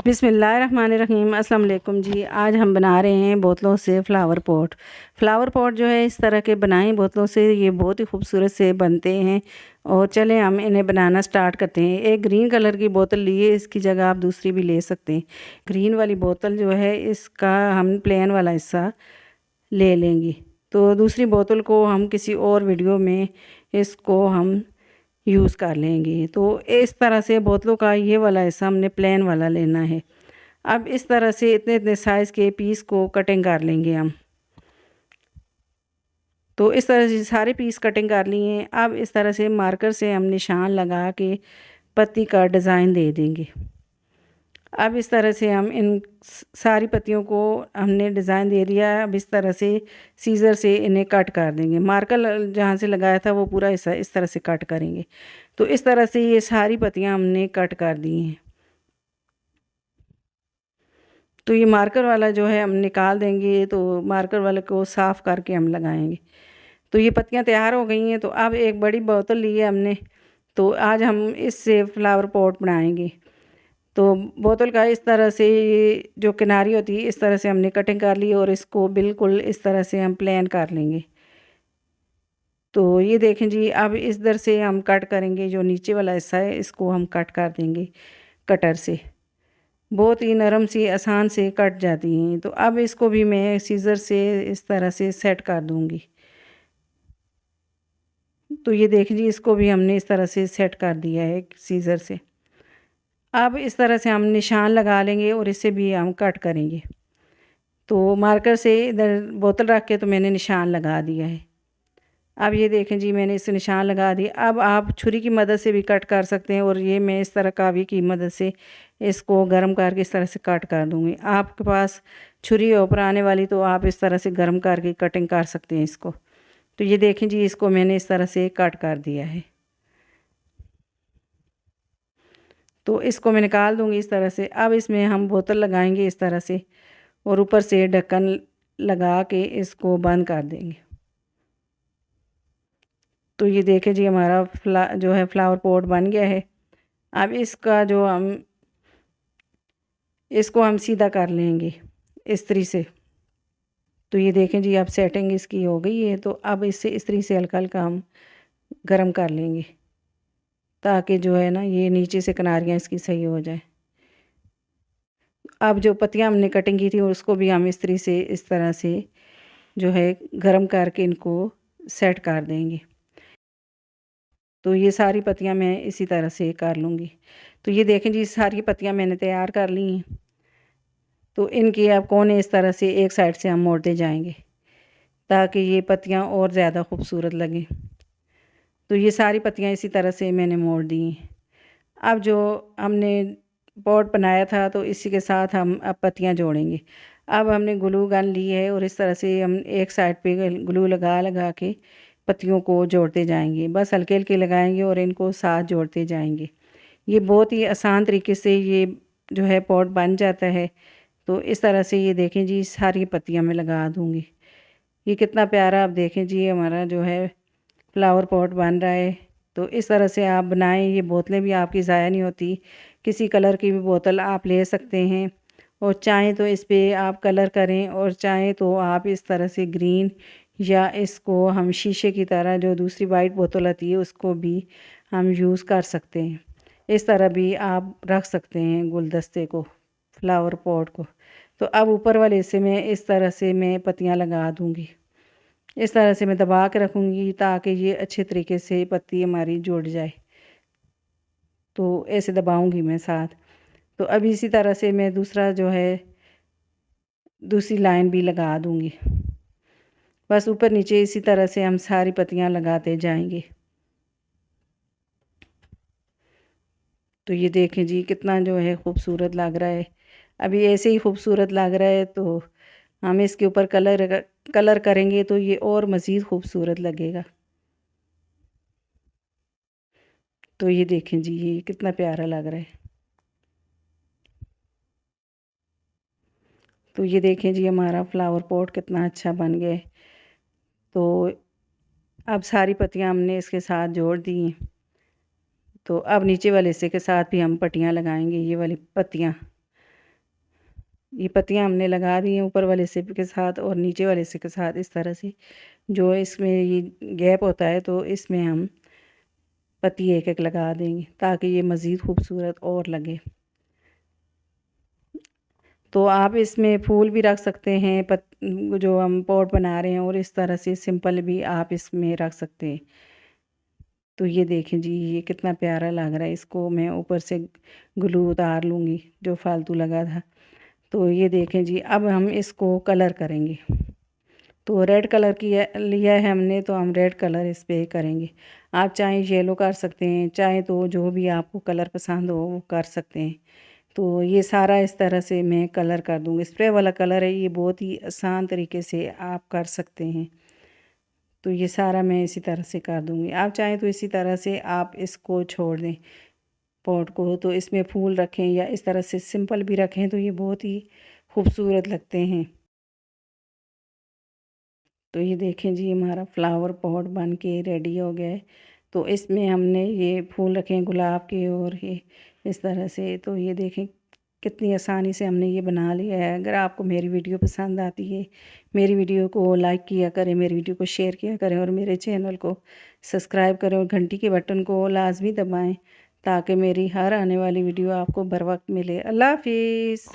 बिस्मिल्लाहिर्रहमानिर्रहीम। अस्सलाम वालेकुम जी। आज हम बना रहे हैं बोतलों से फ़्लावर पॉट। फ़्लावर पॉट जो है इस तरह के बनाएं बोतलों से, ये बहुत ही खूबसूरत से बनते हैं। और चलें हम इन्हें बनाना स्टार्ट करते हैं। एक ग्रीन कलर की बोतल लिए, इसकी जगह आप दूसरी भी ले सकते हैं। ग्रीन वाली बोतल जो है इसका हम प्लेन वाला हिस्सा ले लेंगे। तो दूसरी बोतल को हम किसी और वीडियो में इसको हम यूज़ कर लेंगे। तो इस तरह से बोतलों का ये वाला हिस्सा हमने प्लेन वाला लेना है। अब इस तरह से इतने इतने साइज़ के पीस को कटिंग कर लेंगे हम। तो इस तरह से सारे पीस कटिंग कर लिए हैं। अब इस तरह से मार्कर से हम निशान लगा के पत्ती का डिज़ाइन दे देंगे। अब इस तरह से हम इन सारी पत्तियों को हमने डिज़ाइन दे दिया है। अब इस तरह से सीज़र से इन्हें कट कर देंगे। मार्कर जहाँ से लगाया था वो पूरा हिस्सा इस तरह से कट करेंगे। तो इस तरह से ये सारी पत्तियाँ हमने कट कर दी हैं। तो ये मार्कर वाला जो है हम निकाल देंगे। तो मार्कर वाले को साफ़ करके हम लगाएंगे। तो ये पत्तियाँ तैयार हो गई हैं। तो अब एक बड़ी बोतल ली है हमने। तो आज हम इससे फ्लावर पॉट बनाएंगे। तो बोतल का इस तरह से ये जो किनारी होती है इस तरह से हमने कटिंग कर ली और इसको बिल्कुल इस तरह से हम प्लेन कर लेंगे। तो ये देखें जी, अब इस दर से हम कट करेंगे। जो नीचे वाला हिस्सा है इसको हम कट कर देंगे कटर से। बहुत ही नरम सी आसान से कट जाती हैं। तो अब इसको भी मैं सीज़र से इस तरह से सेट कर दूंगी। तो ये देखें जी, इसको भी हमने इस तरह से सेट कर दिया है सीज़र से। अब इस तरह से हम निशान लगा लेंगे और इसे भी हम कट करेंगे। तो मार्कर से इधर बोतल रख के तो मैंने निशान लगा दिया है। अब ये देखें जी, मैंने इसे निशान लगा दिया। अब आप छुरी की मदद से भी कट कर सकते हैं। और ये मैं इस तरह कावी की मदद से इसको गर्म करके इस तरह से कट कर दूँगी। आपके पास छुरी हो पुराने वाली तो आप इस तरह से गर्म करके कटिंग कर सकते हैं इसको। तो ये देखें जी, इसको मैंने इस तरह से कट कर दिया है। तो इसको मैं निकाल दूँगी इस तरह से। अब इसमें हम बोतल लगाएंगे इस तरह से और ऊपर से ढक्कन लगा के इसको बंद कर देंगे। तो ये देखें जी, हमारा जो है फ्लावर पॉट बन गया है। अब इसका जो इसको हम सीधा कर लेंगे इस्त्री से। तो ये देखें जी, अब सेटिंग इसकी हो गई है। तो अब इससे इस्त्री से हल्का हल्का हम गरम कर लेंगे ताकि जो है ना ये नीचे से किनारियाँ इसकी सही हो जाए। अब जो पत्तियाँ हमने कटिंग की थी उसको भी हम इस्त्री से इस तरह से जो है गरम करके इनको सेट कर देंगे। तो ये सारी पत्तियाँ मैं इसी तरह से कर लूँगी। तो ये देखें जी, सारी पत्तियाँ मैंने तैयार कर ली हैं। तो इनके अब कोने इस तरह से एक साइड से हम मोड़ते जाएंगे ताकि ये पत्तियाँ और ज़्यादा खूबसूरत लगें। तो ये सारी पत्तियाँ इसी तरह से मैंने मोड़ दी हैं। अब जो हमने पॉट बनाया था तो इसी के साथ हम अब पत्तियाँ जोड़ेंगे। अब हमने ग्लू गन ली है और इस तरह से हम एक साइड पे ग्लू लगा लगा के पत्तियों को जोड़ते जाएंगे। बस हल्के हल्के लगाएंगे और इनको साथ जोड़ते जाएंगे। ये बहुत ही आसान तरीके से ये जो है पॉट बन जाता है। तो इस तरह से ये देखें जी, सारी पत्तियाँ मैं लगा दूँगी। ये कितना प्यारा आप देखें जी, हमारा जो है फ्लावर पॉट बन रहा है। तो इस तरह से आप बनाएं। ये बोतलें भी आपकी ज़ाया नहीं होती। किसी कलर की भी बोतल आप ले सकते हैं और चाहें तो इस पे आप कलर करें और चाहें तो आप इस तरह से ग्रीन या इसको हम शीशे की तरह जो दूसरी वाइट बोतल आती है उसको भी हम यूज़ कर सकते हैं। इस तरह भी आप रख सकते हैं गुलदस्ते को, फ्लावर पॉट को। तो अब ऊपर वाले हिस्से में इस तरह से मैं पत्तियाँ लगा दूँगी। इस तरह से मैं दबा के रखूँगी ताकि ये अच्छे तरीके से पत्ती हमारी जुड़ जाए। तो ऐसे दबाऊँगी मैं साथ। तो अब इसी तरह से मैं दूसरा जो है दूसरी लाइन भी लगा दूँगी। बस ऊपर नीचे इसी तरह से हम सारी पत्तियाँ लगाते जाएंगे। तो ये देखें जी, कितना जो है खूबसूरत लग रहा है। अभी ऐसे ही खूबसूरत लग रहा है तो हम इसके ऊपर कलर करेंगे तो ये और मज़ीद खूबसूरत लगेगा। तो ये देखें जी, ये कितना प्यारा लग रहा है। तो ये देखें जी, हमारा फ्लावर पॉट कितना अच्छा बन गया है। तो अब सारी पत्तियाँ हमने इसके साथ जोड़ दी हैं। तो अब नीचे वाले हिस्से के साथ भी हम पट्टियाँ लगाएंगे, ये वाली पत्तियाँ। ये पत्तियाँ हमने लगा दी हैं ऊपर वाले सिप के साथ और नीचे वाले सिप के साथ इस तरह से। जो इसमें ये गैप होता है तो इसमें हम पत्ती एक एक लगा देंगे ताकि ये मज़ीद खूबसूरत और लगे। तो आप इसमें फूल भी रख सकते हैं जो हम पॉट बना रहे हैं, और इस तरह से सिंपल भी आप इसमें रख सकते हैं। तो ये देखें जी, ये कितना प्यारा लग रहा है। इसको मैं ऊपर से ग्लू उतार लूँगी जो फालतू लगा था। तो ये देखें जी, अब हम इसको कलर करेंगे। तो रेड कलर लिया है हमने, तो हम रेड कलर इस पे करेंगे। आप चाहें येलो कर सकते हैं, चाहे तो जो भी आपको कलर पसंद हो वो कर सकते हैं। तो ये सारा इस तरह से मैं कलर कर दूँगी। स्प्रे वाला कलर है, ये बहुत ही आसान तरीके से आप कर सकते हैं। तो ये सारा मैं इसी तरह से कर दूँगी। आप चाहें तो इसी तरह से आप इसको छोड़ दें पॉट को, तो इसमें फूल रखें या इस तरह से सिंपल भी रखें तो ये बहुत ही खूबसूरत लगते हैं। तो ये देखें जी, हमारा फ्लावर पॉट बन के रेडी हो गया है। तो इसमें हमने ये फूल रखे हैं गुलाब के, और ये इस तरह से। तो ये देखें कितनी आसानी से हमने ये बना लिया है। अगर आपको मेरी वीडियो पसंद आती है, मेरी वीडियो को लाइक किया करें, मेरी वीडियो को शेयर किया करें, और मेरे चैनल को सब्सक्राइब करें, और घंटी के बटन को लाजमी दबाएं ताकि मेरी हर आने वाली वीडियो आपको बर वक्त मिले। अल्लाह हाफिज़।